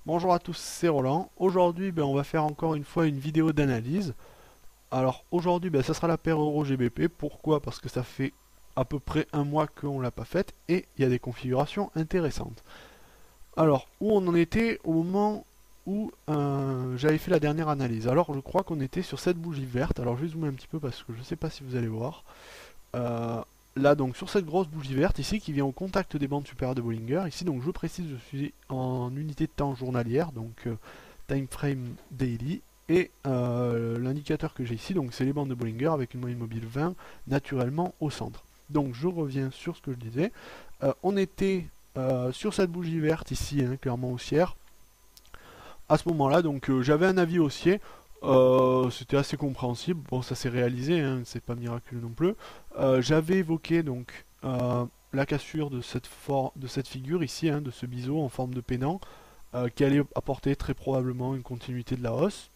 Bonjour à tous, c'est Roland. Aujourd'hui, on va faire encore une fois une vidéo d'analyse. Alors aujourd'hui, ça sera la paire Euro-GBP. Pourquoi? Parce que ça fait à peu près un mois qu'on l'a pas faite et il y a des configurations intéressantes. Alors, où on en était au moment où j'avais fait la dernière analyse? Alors je crois qu'on était sur cette bougie verte. Alors je vais zoomer un petit peu parce que je ne sais pas si vous allez voir. Euh, Là donc sur cette grosse bougie verte ici qui vient au contact des bandes supérieures de Bollinger. Ici donc je précise, je suis en unité de temps journalière, donc time frame daily. Et l'indicateur que j'ai ici, donc c'est les bandes de Bollinger avec une moyenne mobile 20 naturellement au centre. Donc je reviens sur ce que je disais. On était sur cette bougie verte ici, hein, clairement haussière. À ce moment-là, donc j'avais un avis haussier. C'était assez compréhensible. Bon, ça s'est réalisé, hein, c'est pas miraculeux non plus. J'avais évoqué donc la cassure de cette figure ici, hein, de ce biseau en forme de pennant, qui allait apporter très probablement une continuité de la hausse.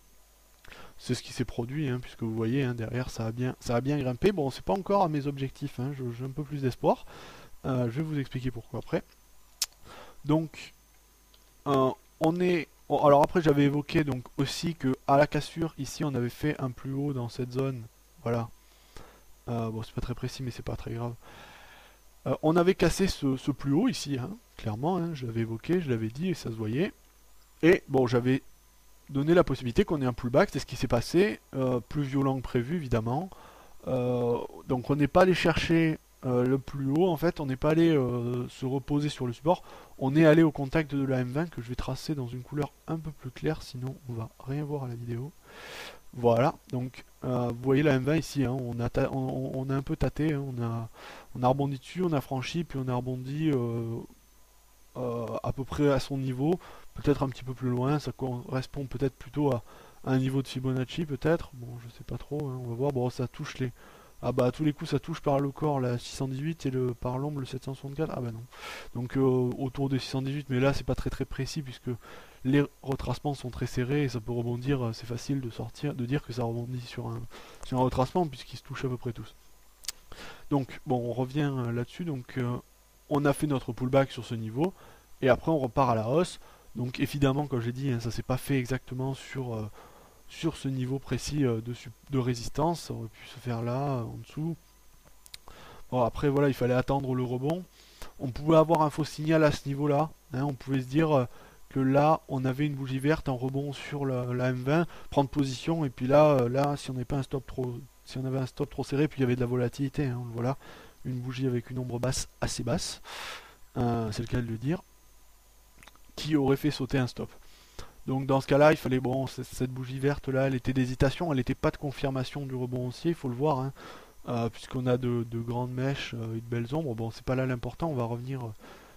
C'est ce qui s'est produit, hein, puisque vous voyez, hein, derrière ça a bien grimpé. Bon, c'est pas encore à mes objectifs, hein, j'ai un peu plus d'espoir. Je vais vous expliquer pourquoi après. Donc, euh, on est. Bon, alors après, j'avais évoqué donc aussi que à la cassure, ici, on avait fait un plus haut dans cette zone. Voilà. Bon, c'est pas très précis, mais c'est pas très grave. On avait cassé ce plus haut ici, hein, clairement. Hein, je l'avais évoqué, je l'avais dit et ça se voyait. Et bon, j'avais donné la possibilité qu'on ait un pullback. C'est ce qui s'est passé. Plus violent que prévu, évidemment. Donc on n'est pas allé chercher le plus haut, en fait, on n'est pas allé se reposer sur le support, on est allé au contact de la M20 que je vais tracer dans une couleur un peu plus claire, sinon on va rien voir à la vidéo. Voilà, donc vous voyez la M20 ici, hein, on a un peu tâté, hein, on a rebondi dessus, on a franchi, puis on a rebondi à peu près à son niveau, peut-être un petit peu plus loin, ça correspond peut-être plutôt à un niveau de Fibonacci peut-être, bon je sais pas trop, hein, on va voir, bon ça touche les... Ah bah à tous les coups ça touche par le corps la 618 et par l'ombre le 764, ah bah non. Donc autour des 618, mais là c'est pas très précis puisque les retracements sont très serrés et ça peut rebondir, c'est facile de sortir, de dire que ça rebondit sur un retracement puisqu'ils se touchent à peu près tous. Donc bon on revient là-dessus, donc on a fait notre pullback sur ce niveau et après on repart à la hausse. Donc évidemment comme j'ai dit, hein, ça s'est pas fait exactement sur ce niveau précis de résistance, ça aurait pu se faire là, en dessous. Bon après voilà, il fallait attendre le rebond. On pouvait avoir un faux signal à ce niveau-là, hein, on pouvait se dire que là on avait une bougie verte en rebond sur la M20, prendre position et puis là si on n'avait pas un stop trop, si on avait un stop trop serré, puis il y avait de la volatilité, hein, voilà, une bougie avec une ombre basse assez basse, c'est le cas de le dire, qui aurait fait sauter un stop. Donc dans ce cas-là, il fallait, bon, cette bougie verte là, elle était d'hésitation, elle n'était pas de confirmation du rebond haussier, il faut le voir, hein, puisqu'on a de grandes mèches et de belles ombres. Bon, c'est pas là l'important, on va revenir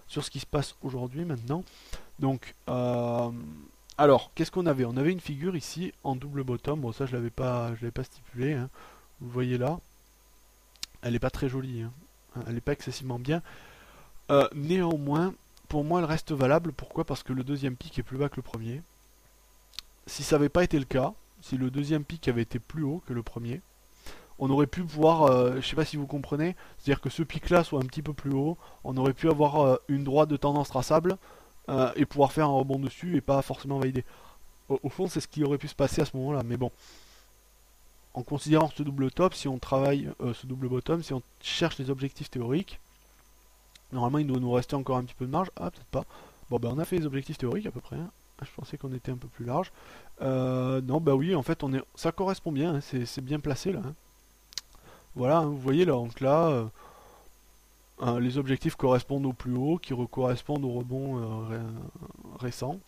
sur ce qui se passe aujourd'hui maintenant. Donc, alors, qu'est-ce qu'on avait? On avait une figure ici en double bottom, bon ça je l'avais pas stipulé, hein. Vous le voyez là, elle n'est pas très jolie, hein. Elle n'est pas excessivement bien. Néanmoins, pour moi elle reste valable, pourquoi? Parce que le deuxième pic est plus bas que le premier. Si ça n'avait pas été le cas, si le deuxième pic avait été plus haut que le premier, on aurait pu voir, je ne sais pas si vous comprenez, c'est-à-dire que ce pic-là soit un petit peu plus haut, on aurait pu avoir une droite de tendance traçable et pouvoir faire un rebond dessus et pas forcément valider. Au fond, c'est ce qui aurait pu se passer à ce moment-là, mais bon, en considérant ce double top, si on travaille ce double bottom, si on cherche les objectifs théoriques, normalement il doit nous rester encore un petit peu de marge. Ah, peut-être pas. Bon, on a fait les objectifs théoriques à peu près, hein. Je pensais qu'on était un peu plus large. Non, bah oui, en fait, ça correspond bien, hein, c'est bien placé là, hein. Voilà, hein, vous voyez là, donc là, les objectifs correspondent au plus haut, qui correspondent au rebond récent.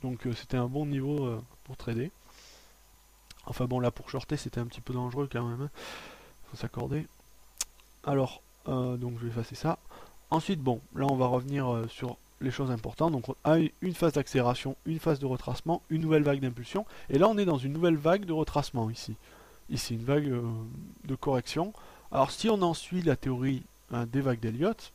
Donc c'était un bon niveau pour trader. Enfin bon, là pour shorter, c'était un petit peu dangereux quand même, hein. Faut s'accorder. Alors, donc je vais effacer ça. Ensuite, bon, là on va revenir sur les choses importantes. Donc on a une phase d'accélération, une phase de retracement, une nouvelle vague d'impulsion. Et là on est dans une nouvelle vague de retracement ici. Ici, une vague de correction. Alors si on en suit la théorie des vagues d'Elliott,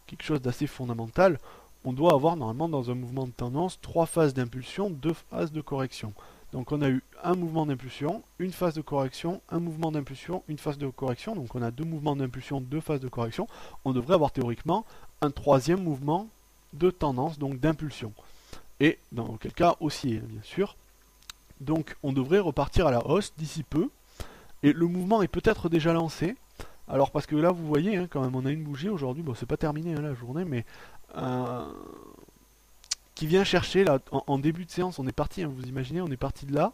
quelque chose d'assez fondamental, on doit avoir normalement dans un mouvement de tendance 3 phases d'impulsion, 2 phases de correction. Donc on a eu un mouvement d'impulsion, une phase de correction, un mouvement d'impulsion, une phase de correction. Donc on a 2 mouvements d'impulsion, 2 phases de correction. On devrait avoir théoriquement un troisième mouvement de tendance, donc d'impulsion. et dans quel cas haussier, bien sûr. Donc on devrait repartir à la hausse d'ici peu, et le mouvement est peut-être déjà lancé. Alors parce que là vous voyez quand même on a une bougie aujourd'hui, bon c'est pas terminé la journée, mais qui vient chercher là en début de séance, on est parti, vous imaginez, on est parti de là,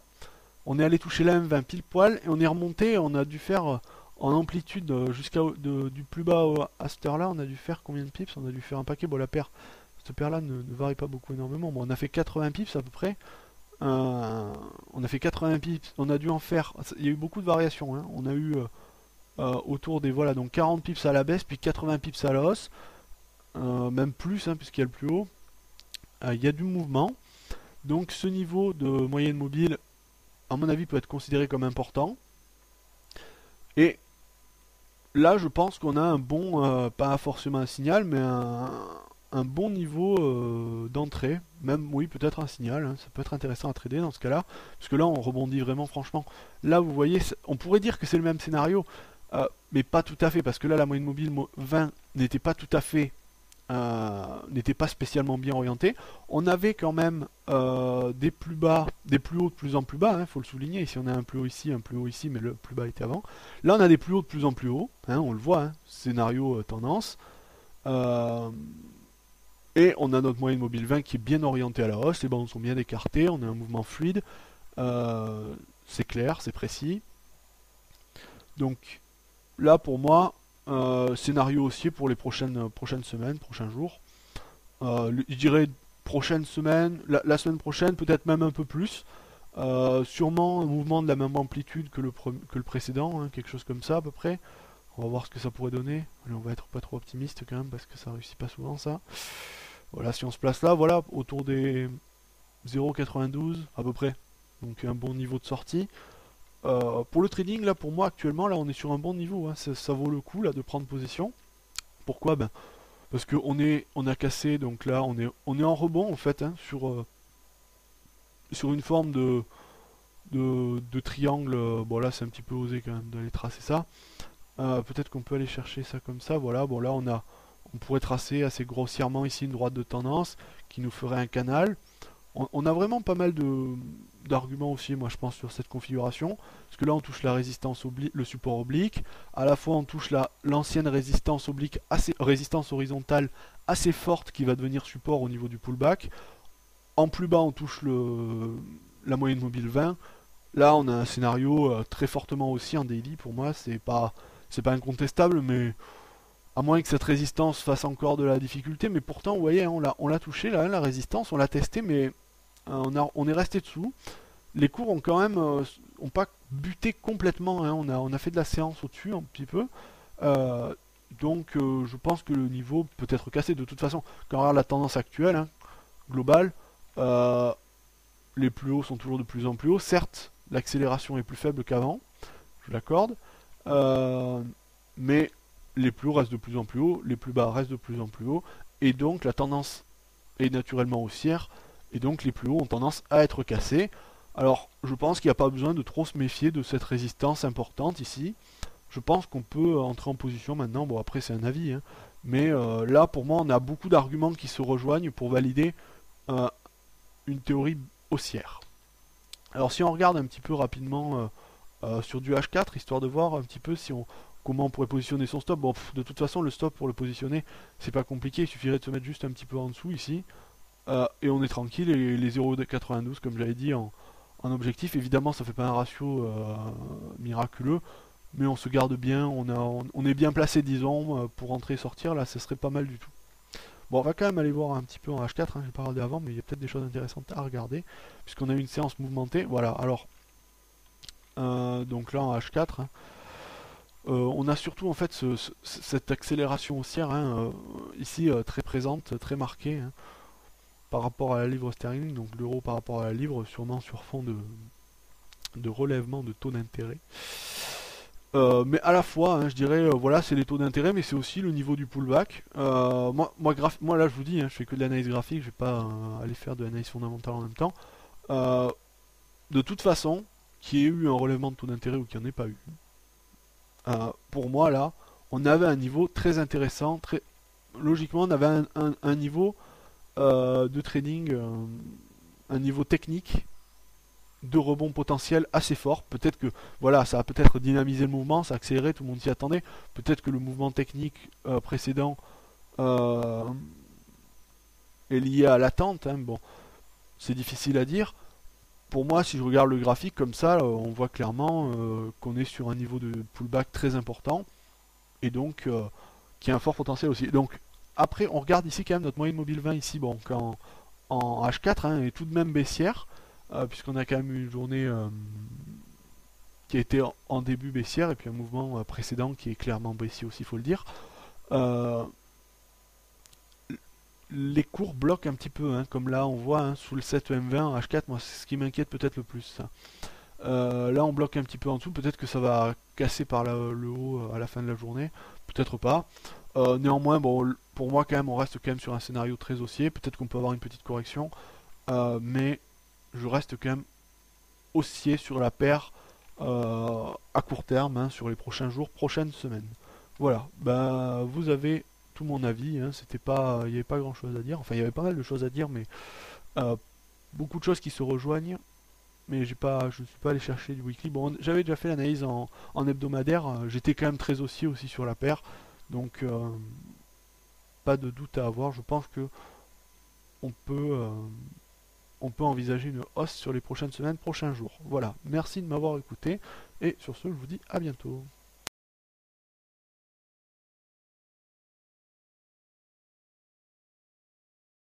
on est allé toucher la M20 pile poil, et on est remonté, on a dû faire en amplitude jusqu'à du plus bas à cette heure là, on a dû faire combien de pips? On a dû faire un paquet, bon la paire, cette paire là ne varie pas beaucoup énormément, bon on a fait 80 pips à peu près, on a fait 80 pips, on a dû en faire, il y a eu beaucoup de variations, on a eu autour des, voilà, donc 40 pips à la baisse, puis 80 pips à la hausse, même plus, puisqu'il y a le plus haut, il y a du mouvement, donc ce niveau de moyenne mobile, à mon avis, peut être considéré comme important, et là je pense qu'on a un bon, pas forcément un signal, mais un bon niveau d'entrée, même oui peut-être un signal, ça peut être intéressant à trader dans ce cas-là, parce que là on rebondit vraiment franchement. Là vous voyez, on pourrait dire que c'est le même scénario, mais pas tout à fait, parce que là la moyenne mobile 20 n'était pas tout à fait, n'était pas spécialement bien orientée. On avait quand même des plus bas, des plus hauts de plus en plus bas, faut le souligner, ici on a un plus haut ici, mais le plus bas était avant. Là on a des plus hauts de plus en plus hauts, on le voit, scénario tendance. Et on a notre moyenne mobile 20 qui est bien orientée à la hausse, les bandes sont bien écartées, on a un mouvement fluide, c'est clair, c'est précis. Donc là pour moi, scénario haussier pour les prochaines semaines, prochains jours. Je dirais prochaine semaine, la semaine prochaine, peut-être même un peu plus. Sûrement un mouvement de la même amplitude que le précédent, quelque chose comme ça à peu près. On va voir ce que ça pourrait donner. Allez, on va être pas trop optimiste quand même parce que ça réussit pas souvent ça. Voilà, si on se place là, voilà, autour des 0,92 à peu près. Donc un bon niveau de sortie. Pour le trading, là pour moi actuellement, là on est sur un bon niveau. Ça vaut le coup là de prendre position. Pourquoi? Parce que on a cassé, donc là on est en rebond en fait sur une forme de triangle. Bon là c'est un petit peu osé quand même d'aller tracer ça. Peut-être qu'on peut aller chercher ça comme ça. Voilà, bon là on pourrait tracer assez grossièrement ici une droite de tendance qui nous ferait un canal. On a vraiment pas mal d'arguments aussi, moi je pense, sur cette configuration. Parce que là on touche la résistance le support oblique. À la fois on touche l'ancienne résistance oblique, résistance horizontale assez forte qui va devenir support au niveau du pullback. En plus bas on touche la moyenne mobile 20. Là on a un scénario très fortement aussi en daily. Pour moi c'est pas incontestable, mais à moins que cette résistance fasse encore de la difficulté. Mais pourtant vous voyez, on l'a touché là, la résistance, on l'a testé, mais on est resté dessous. Les cours ont quand même ont pas buté complètement, on a fait de la séance au-dessus un petit peu. Donc je pense que le niveau peut être cassé de toute façon. Quand on regarde la tendance actuelle, globale, les plus hauts sont toujours de plus en plus hauts. Certes, l'accélération est plus faible qu'avant, je l'accorde, mais les plus hauts restent de plus en plus hauts, les plus bas restent de plus en plus hauts, et donc la tendance est naturellement haussière, et donc les plus hauts ont tendance à être cassés. Alors je pense qu'il n'y a pas besoin de trop se méfier de cette résistance importante ici. Je pense qu'on peut entrer en position maintenant, bon après c'est un avis, mais là pour moi on a beaucoup d'arguments qui se rejoignent pour valider une théorie haussière. Alors si on regarde un petit peu rapidement sur du H4, histoire de voir un petit peu comment on pourrait positionner son stop. Bon, de toute façon, le stop pour le positionner, c'est pas compliqué, il suffirait de se mettre juste un petit peu en dessous ici. Et on est tranquille, et les 0,92 comme j'avais dit en objectif. Évidemment, ça fait pas un ratio miraculeux, mais on se garde bien, on est bien placé, disons, pour rentrer et sortir. Là, ça serait pas mal du tout. Bon, on va quand même aller voir un petit peu en H4, j'ai pas regardé avant, mais il y a peut-être des choses intéressantes à regarder, puisqu'on a eu une séance mouvementée. Voilà, alors, donc là en H4, on a surtout en fait cette accélération haussière ici très présente, très marquée par rapport à la livre sterling, donc l'euro par rapport à la livre, sûrement sur fond de relèvement de taux d'intérêt. Mais à la fois, je dirais, voilà, c'est les taux d'intérêt, mais c'est aussi le niveau du pullback. Moi là, je vous dis, je fais que de l'analyse graphique, je vais pas aller faire de l'analyse fondamentale en même temps. De toute façon, qu'il y ait eu un relèvement de taux d'intérêt ou qu'il n'y en ait pas eu, pour moi là, on avait un niveau très intéressant, logiquement on avait un niveau de trading, un niveau technique de rebond potentiel assez fort. Peut-être que voilà, ça a peut-être dynamisé le mouvement, ça a accéléré, tout le monde s'y attendait. Peut-être que le mouvement technique précédent euh, est lié à l'attente. Hein. Bon, c'est difficile à dire. Pour moi, si je regarde le graphique comme ça, on voit clairement qu'on est sur un niveau de pullback très important et donc qui a un fort potentiel aussi. Donc après, on regarde ici quand même notre moyenne mobile 20 ici, bon, en H4 hein, est tout de même baissière, puisqu'on a quand même eu une journée qui a été en début baissière et puis un mouvement précédent qui est clairement baissier aussi, il faut le dire. Euh, les cours bloquent un petit peu, hein, comme là on voit hein, sous le 7 M20 H4, moi c'est ce qui m'inquiète peut-être le plus. Ça. Là on bloque un petit peu en dessous, peut-être que ça va casser par le haut à la fin de la journée, peut-être pas. Néanmoins, bon, pour moi quand même on reste quand même sur un scénario très haussier, peut-être qu'on peut avoir une petite correction, mais je reste quand même haussier sur la paire à court terme, hein, sur les prochains jours, prochaines semaines. Voilà, bah, vous avez tout mon avis, hein, c'était pas, il n'y avait pas grand chose à dire, enfin il y avait pas mal de choses à dire, mais euh, beaucoup de choses qui se rejoignent, mais je ne suis pas allé chercher du weekly. Bon, j'avais déjà fait l'analyse en hebdomadaire, j'étais quand même très haussier aussi sur la paire, donc pas de doute à avoir, je pense que on peut, euh, on peut envisager une hausse sur les prochaines semaines, prochains jours. Voilà, merci de m'avoir écouté, et sur ce, je vous dis à bientôt.